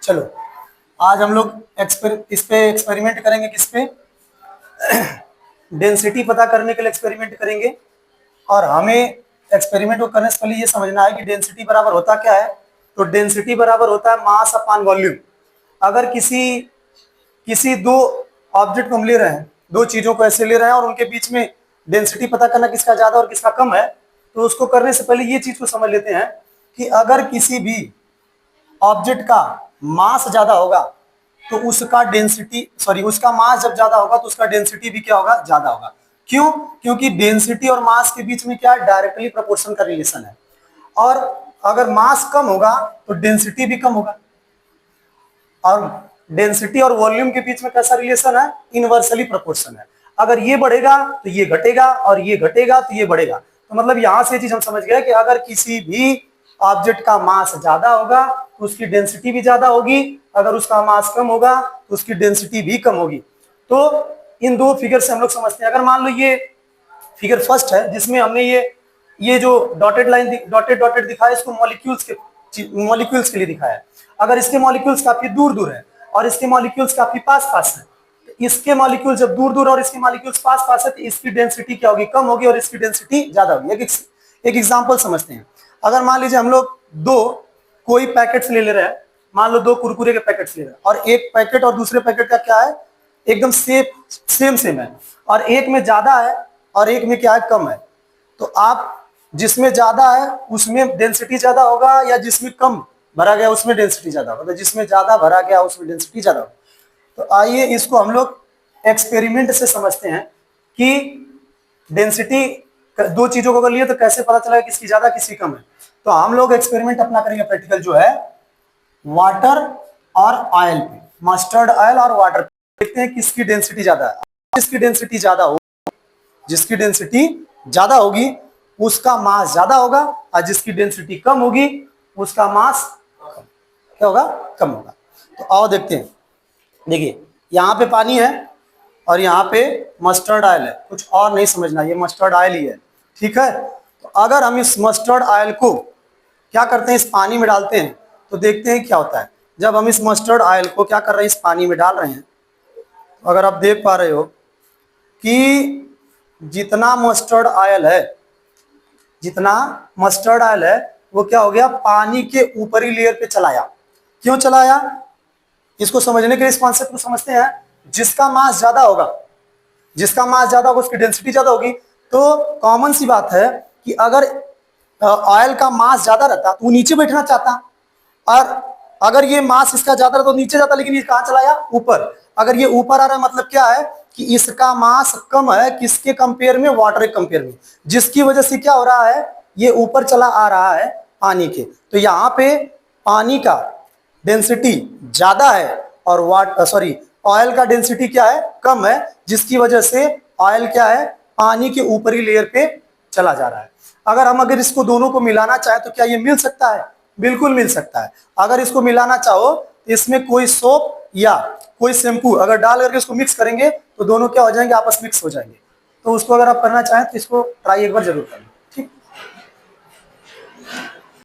चलो आज हम लोग इस पे एक्सपेरिमेंट करेंगे। किस पे? डेंसिटी पता करने के लिए एक्सपेरिमेंट करेंगे। और हमें एक्सपेरिमेंट को करने से पहले ये समझना है कि डेंसिटी बराबर होता क्या है। तो डेंसिटी बराबर होता है मास अपॉन वॉल्यूम। अगर किसी किसी दो ऑब्जेक्ट को हम ले रहे हैं, दो चीजों को ऐसे ले रहे हैं और उनके बीच में डेंसिटी पता करना किसका ज्यादा और किसका कम है, तो उसको करने से पहले ये चीज को समझ लेते हैं कि अगर किसी भी ऑब्जेक्ट का मास ज्यादा होगा तो उसका डेंसिटी उसका मास जब ज्यादा होगा तो उसका डेंसिटी भी क्या होगा? ज्यादा होगा। क्यों? क्योंकि डेंसिटी और मास के बीच में क्या है? डायरेक्टली प्रोपोर्शन का रिलेशन है। और अगर मास कम होगा तो डेंसिटी भी कम होगा। और डेंसिटी और वॉल्यूम के बीच में कैसा रिलेशन है? इनवर्सली प्रोपोर्शन है। अगर ये बढ़ेगा तो ये घटेगा और ये घटेगा तो ये बढ़ेगा। तो मतलब यहां से चीज हम समझ गए कि अगर किसी भी ऑब्जेक्ट का मास ज्यादा होगा तो उसकी डेंसिटी भी ज्यादा होगी, अगर उसका मास कम होगा तो उसकी डेंसिटी भी कम होगी। तो इन दो फिगर से हम लोग समझते हैं। अगर मान लो ये फिगर फर्स्ट है जिसमें हमने ये जो डॉटेड लाइन डॉटेड दिखाया, इसको मॉलिक्यूल्स के लिए दिखाया है। अगर इसके मॉलिक्यूल्स काफी दूर दूर है और इसके मॉलिक्यूल्स काफी पास पास है, तो इसके मॉलिक्यूल जब दूर दूर और इसके मॉलिक्यूल्स पास पास है तो इसकी डेंसिटी क्या होगी? कम होगी और इसकी डेंसिटी ज्यादा होगी। एक एग्जांपल समझते हैं। अगर मान लीजिए हम लोग कोई पैकेट्स ले रहे हैं, मान लो दो कुरकुरे के पैकेट्स ले रहे हैं और एक पैकेट और दूसरे पैकेट का क्या है? एकदम सेम है। और एक में ज्यादा है और एक में क्या है? कम है। तो आप जिसमें ज्यादा है उसमें डेंसिटी ज्यादा होगा या जिसमें कम भरा गया उसमें डेंसिटी ज्यादा होगा? तो जिसमें ज्यादा भरा गया उसमें डेंसिटी ज्यादा होगा। तो आइए इसको हम लोग एक्सपेरिमेंट से समझते हैं कि डेंसिटी दो चीजों को कर लिए तो कैसे पता चला किसकी ज्यादा किसकी कम है। तो हम लोग एक्सपेरिमेंट अपना करेंगे प्रैक्टिकल जो है वाटर और ऑयल पे, मस्टर्ड ऑयल और वाटर पे। देखते हैं किसकी डेंसिटी ज्यादा है। जिसकी डेंसिटी ज्यादा होगी उसका मास ज्यादा होगा और जिसकी डेंसिटी कम होगी उसका मास क्या होगा? कम होगा। तो आओ देखते हैं। देखिए यहाँ पे पानी है और यहाँ पे मस्टर्ड ऑयल है। कुछ और नहीं समझना, ये मस्टर्ड ऑयल ही है, ठीक है। तो अगर हम इस मस्टर्ड ऑयल को क्या करते हैं? इस पानी में डालते हैं तो देखते हैं क्या होता है। जब हम इस मस्टर्ड ऑयल को क्या कर रहे हैं? इस पानी में डाल रहे हैं, तो अगर आप देख पा रहे हो कि जितना मस्टर्ड ऑयल है वो क्या हो गया? पानी के ऊपरी लेयर पे चलाया। क्यों चलाया? इसको समझने के लिए इस कॉन्सेप्ट को समझते हैं। जिसका मास ज्यादा होगा उसकी डेंसिटी ज्यादा होगी। तो कॉमन सी बात है कि अगर ऑयल का मास ज्यादा रहता तो वो नीचे बैठना चाहता, और अगर ये मास इसका ज्यादा रहता तो नीचे जाता, लेकिन ये कहां चलाया? ऊपर। अगर ये ऊपर आ रहा है मतलब क्या है कि इसका मास कम है किसके कंपेयर में? वाटर के कंपेयर में, जिसकी वजह से क्या हो रहा है? ये ऊपर चला आ रहा है पानी के। तो यहाँ पे पानी का डेंसिटी ज्यादा है और ऑयल का डेंसिटी क्या है? कम है, जिसकी वजह से ऑयल क्या है? पानी के ऊपरी लेयर पे चला जा रहा है। अगर इसको दोनों को मिलाना चाहे तो क्या ये मिल सकता है? बिल्कुल मिल सकता है। अगर इसको मिलाना चाहो तो इसमें कोई सोप या कोई शैम्पू अगर डाल करके इसको मिक्स करेंगे तो दोनों क्या हो जाएंगे? आपस मिक्स हो जाएंगे। तो उसको अगर आप करना चाहें तो इसको ट्राई एक बार जरूर करें।